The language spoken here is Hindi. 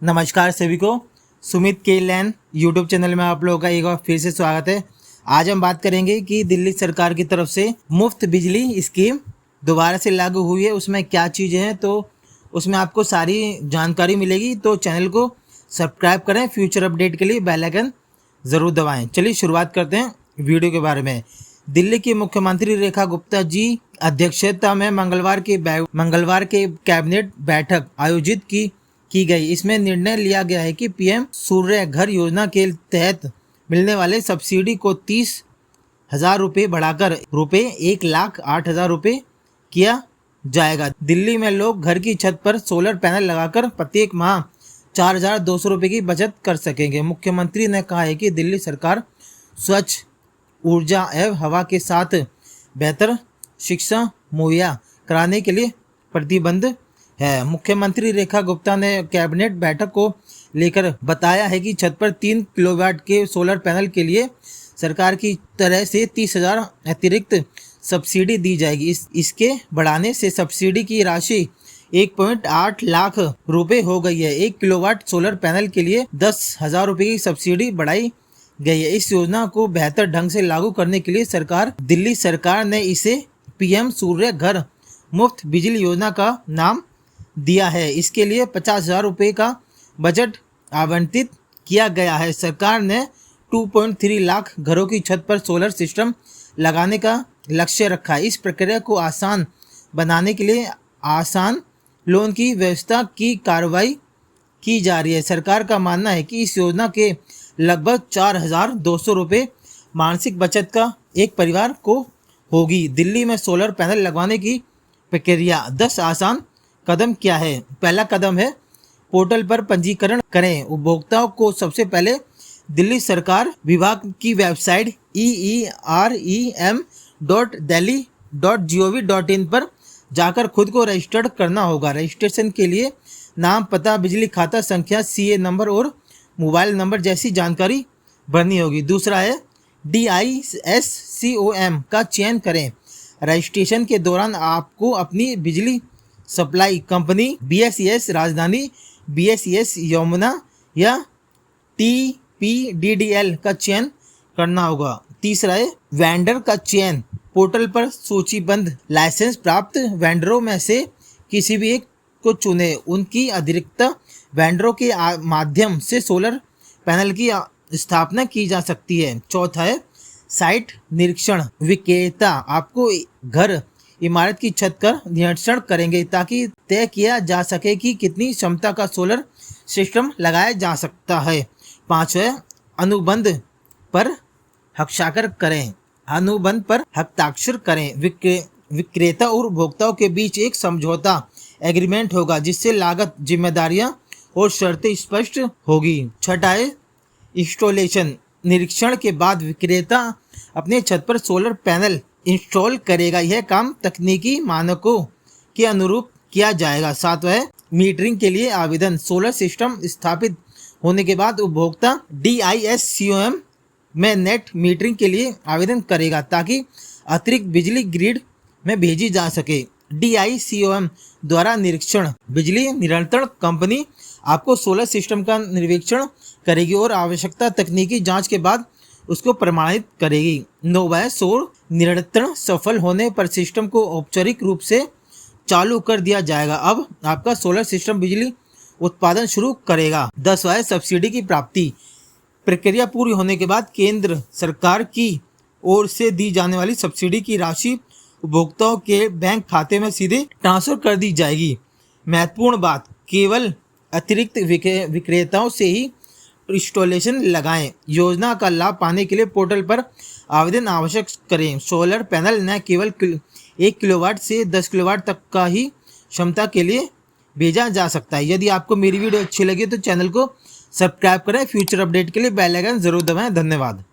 नमस्कार सभी को, सुमित के लैन यूट्यूब चैनल में आप लोगों का एक बार फिर से स्वागत है। आज हम बात करेंगे कि दिल्ली सरकार की तरफ से मुफ्त बिजली स्कीम दोबारा से लागू हुई है, उसमें क्या चीज़ें हैं, तो उसमें आपको सारी जानकारी मिलेगी। तो चैनल को सब्सक्राइब करें, फ्यूचर अपडेट के लिए बेल आइकन ज़रूर दबाएँ। चलिए शुरुआत करते हैं वीडियो के बारे में। दिल्ली की मुख्यमंत्री रेखा गुप्ता जी अध्यक्षता में मंगलवार के कैबिनेट बैठक आयोजित की गई। इसमें निर्णय लिया गया है कि पीएम सूर्य घर योजना के तहत मिलने वाले सब्सिडी को 30,000 रुपये बढ़ाकर रुपये 1,08,000 रुपये किया जाएगा। दिल्ली में लोग घर की छत पर सोलर पैनल लगाकर प्रत्येक माह 4,200 रुपये की बचत कर सकेंगे। मुख्यमंत्री ने कहा है कि दिल्ली सरकार स्वच्छ ऊर्जा एवं हवा के साथ बेहतर शिक्षा मुहैया कराने के लिए प्रतिबद्ध है। मुख्यमंत्री रेखा गुप्ता ने कैबिनेट बैठक को लेकर बताया है कि छत पर 3 किलोवाट के सोलर पैनल के लिए सरकार की तरफ से 30,000 अतिरिक्त सब्सिडी दी जाएगी। इसके बढ़ाने से सब्सिडी की राशि 1.8 लाख रुपए हो गई है। 1 किलोवाट सोलर पैनल के लिए 10,000 रुपये की सब्सिडी बढ़ाई गई है। इस योजना को बेहतर ढंग से लागू करने के लिए दिल्ली सरकार ने इसे पीएम सूर्य घर मुफ्त बिजली योजना का नाम दिया है। इसके लिए 50,000 रुपये का बजट आवंटित किया गया है। सरकार ने 2.3 लाख घरों की छत पर सोलर सिस्टम लगाने का लक्ष्य रखा है। इस प्रक्रिया को आसान बनाने के लिए आसान लोन की व्यवस्था की कार्रवाई की जा रही है। सरकार का मानना है कि इस योजना के लगभग 4,200 रुपये मासिक बचत का एक परिवार को होगी। दिल्ली में सोलर पैनल लगवाने की प्रक्रिया 10 आसान कदम क्या है। पहला कदम है पोर्टल पर पंजीकरण करें। उपभोक्ताओं को सबसे पहले दिल्ली सरकार विभाग की वेबसाइट eerem.delhi.gov.in पर जाकर खुद को रजिस्टर्ड करना होगा। रजिस्ट्रेशन के लिए नाम, पता, बिजली खाता संख्या, सीए नंबर और मोबाइल नंबर जैसी जानकारी भरनी होगी। दूसरा है DISCOM का चयन करें। रजिस्ट्रेशन के दौरान आपको अपनी बिजली सप्लाई कंपनी BSES राजधानी, BSES यमुना या TPDDL का चयन करना होगा। तीसरा है वेंडर का चयन। पोर्टल पर सूचीबद्ध लाइसेंस प्राप्त वेंडरों में से किसी भी एक को चुने। उनकी अतिरिक्त वेंडरों के माध्यम से सोलर पैनल की स्थापना की जा सकती है। चौथा है साइट निरीक्षण। विक्रेता आपको घर इमारत की छत का निरीक्षण करेंगे ताकि तय किया जा सके कि कितनी क्षमता का सोलर सिस्टम लगाया जा सकता है। 5 है अनुबंध पर हस्ताक्षर करें। अनुबंध पर हस्ताक्षर करें। विक्रेता और उपभोक्ताओं के बीच एक समझौता एग्रीमेंट होगा जिससे लागत, जिम्मेदारियां और शर्तें स्पष्ट होगी। छठा है इंस्टॉलेशन। निरीक्षण के बाद विक्रेता अपने छत पर सोलर पैनल इंस्टॉल करेगा। यह काम तकनीकी मानकों के अनुरूप किया जाएगा। सातवां है मीटरिंग के लिए आवेदन। सोलर सिस्टम स्थापित होने के बाद उपभोक्ता DISCOM में नेट मीटरिंग के लिए आवेदन करेगा ताकि अतिरिक्त बिजली ग्रिड में भेजी जा सके। DISCOM द्वारा निरीक्षण। बिजली नियंत्रण कंपनी आपको सोलर सिस्टम का निरीक्षण करेगी और आवश्यकता तकनीकी जांच के बाद उसको प्रमाणित करेगी। 9वां सौर नियंत्रण सफल होने पर सिस्टम को औपचारिक रूप से चालू कर दिया जाएगा। अब आपका सोलर सिस्टम बिजली उत्पादन शुरू करेगा। 10वां सब्सिडी की प्राप्ति। प्रक्रिया पूरी होने के बाद केंद्र सरकार की ओर से दी जाने वाली सब्सिडी की राशि उपभोक्ताओं के बैंक खाते में सीधे ट्रांसफर कर दी जाएगी। महत्वपूर्ण बात, केवल अतिरिक्त विक्रेताओं से ही इंस्टॉलेशन लगाएं। योजना का लाभ पाने के लिए पोर्टल पर आवेदन आवश्यक करें। सोलर पैनल न केवल 1 किलोवाट से 10 किलोवाट तक का ही क्षमता के लिए भेजा जा सकता है। यदि आपको मेरी वीडियो अच्छी लगी तो चैनल को सब्सक्राइब करें। फ्यूचर अपडेट के लिए बेल आइकन जरूर दबाएं। धन्यवाद।